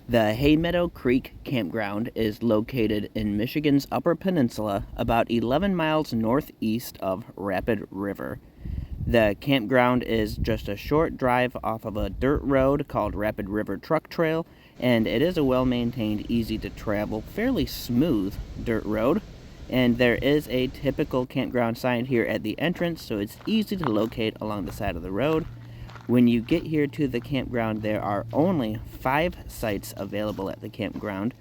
The Haymeadow Creek Campground is located in Michigan's Upper Peninsula, about 11 miles northeast of Rapid River. The campground is just a short drive off of a dirt road called Rapid River Truck Trail, and it is a well-maintained, easy-to-travel, fairly smooth dirt road. And there is a typical campground sign here at the entrance, so it's easy to locate along the side of the road. When you get here to the campground, there are only 5 sites available at the campground.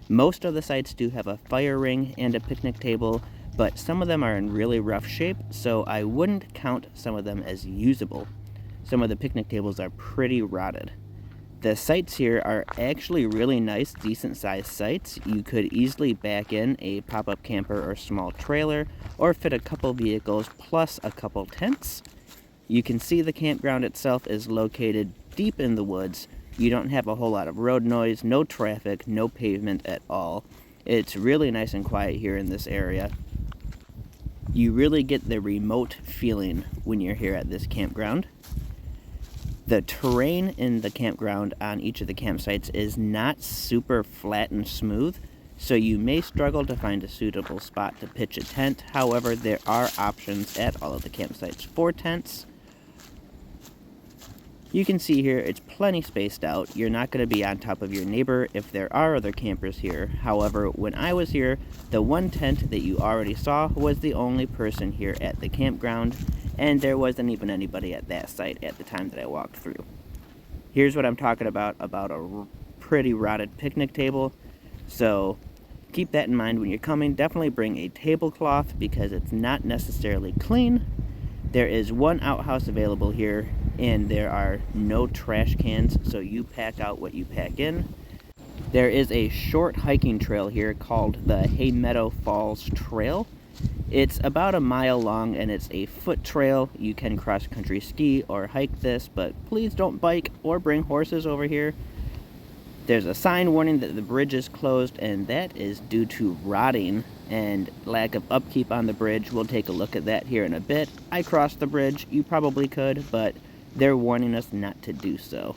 Most of the sites do have a fire ring and a picnic table, but some of them are in really rough shape, so I wouldn't count some of them as usable. Some of the picnic tables are pretty rotted. The sites here are actually really nice, decent-sized sites. You could easily back in a pop-up camper or small trailer, or fit a couple vehicles plus a couple tents. You can see the campground itself is located deep in the woods. You don't have a whole lot of road noise, no traffic, no pavement at all. It's really nice and quiet here in this area. You really get the remote feeling when you're here at this campground. The terrain in the campground on each of the campsites is not super flat and smooth, so you may struggle to find a suitable spot to pitch a tent. However, there are options at all of the campsites for tents. You can see here it's plenty spaced out. You're not going to be on top of your neighbor if there are other campers here. However, when I was here, the one tent that you already saw was the only person here at the campground, and there wasn't even anybody at that site at the time that I walked through. Here's what I'm talking about a pretty rotted picnic table. So keep that in mind when you're coming. Definitely bring a tablecloth because it's not necessarily clean. There is one outhouse available here, and there are no trash cans, so you pack out what you pack in. There is a short hiking trail here called the Haymeadow Falls Trail. It's about a mile long, and it's a foot trail. You can cross-country ski or hike this, but please don't bike or bring horses over here. There's a sign warning that the bridge is closed, and that is due to rotting and lack of upkeep on the bridge. We'll take a look at that here in a bit. I crossed the bridge. You probably could, but they're warning us not to do so.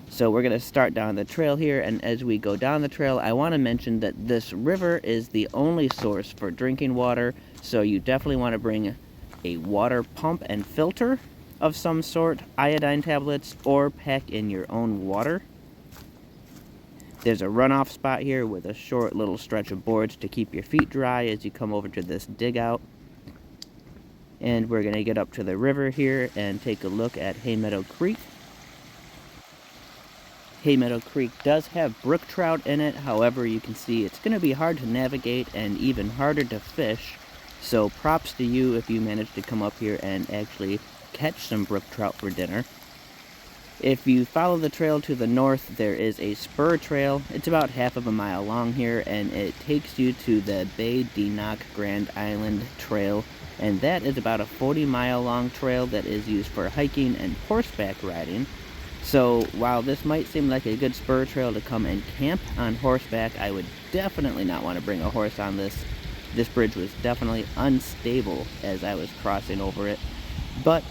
So we're going to start down the trail here, and as we go down the trail, I want to mention that this river is the only source for drinking water, so you definitely want to bring a water pump and filter of some sort, iodine tablets, or pack in your own water. There's a runoff spot here with a short little stretch of boards to keep your feet dry as you come over to this dig out. And we're going to get up to the river here and take a look at Haymeadow Creek. Haymeadow Creek does have brook trout in it. However, you can see it's going to be hard to navigate and even harder to fish. So props to you if you manage to come up here and actually catch some brook trout for dinner. If you follow the trail to the north, there is a spur trail. It's about half of a mile long here, and it takes you to the Bay de Noc Grand Island Trail, and that is about a 40-mile long trail that is used for hiking and horseback riding. So while this might seem like a good spur trail to come and camp on horseback, I would definitely not want to bring a horse on this. This bridge was definitely unstable as I was crossing over it, but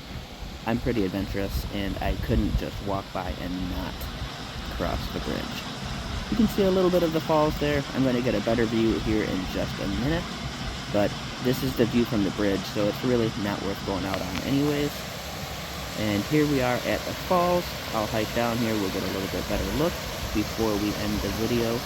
I'm pretty adventurous, and I couldn't just walk by and not cross the bridge. You can see a little bit of the falls there. I'm going to get a better view here in just a minute, but this is the view from the bridge, so it's really not worth going out on anyways. And here we are at the falls. I'll hike down here. We'll get a little bit better look before we end the video.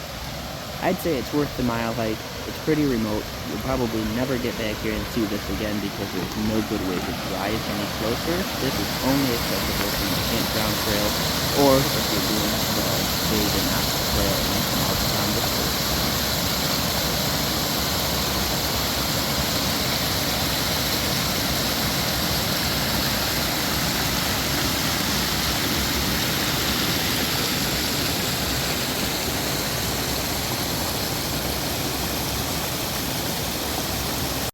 I'd say it's worth the mile hike. It's pretty remote. You'll probably never get back here and see this again because there's no good way to drive any closer. This is only accessible from the campground trail, or if you're doing the Bay de Noc Trail